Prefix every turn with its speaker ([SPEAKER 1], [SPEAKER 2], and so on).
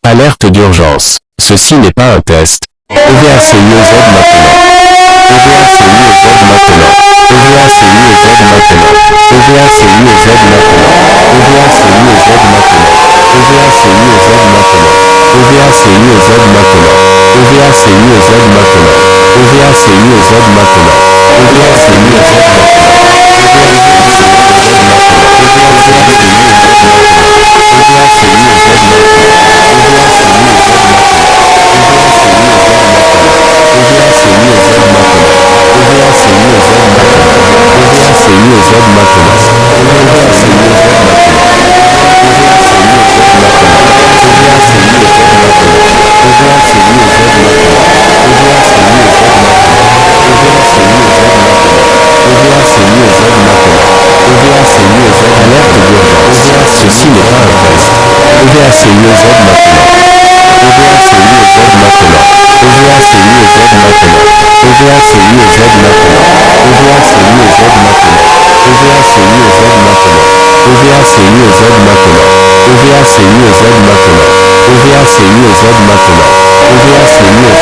[SPEAKER 1] Alerte d'urgence. Ceci n'est pas un test. OVACIEZ maintenant. OVACIEZ maintenant. OVACIEZ maintenant. OVACIEZ maintenant. OVACIEZ maintenant. OVACIEZ maintenant. OVACIEZ maintenant. OVACIEZ maintenant. OVACIEZ maintenant. Ceci n'est pas un test. OVACIEZ maintenant. OVACIEZ maintenant. OVACIEZ maintenant. OVACIEZ maintenant. OVACIEZ maintenant. OVACIEZ maintenant. OVACIEZ maintenant. OVACIEZ maintenant. OVACIEZ maintenant. OVACIEZ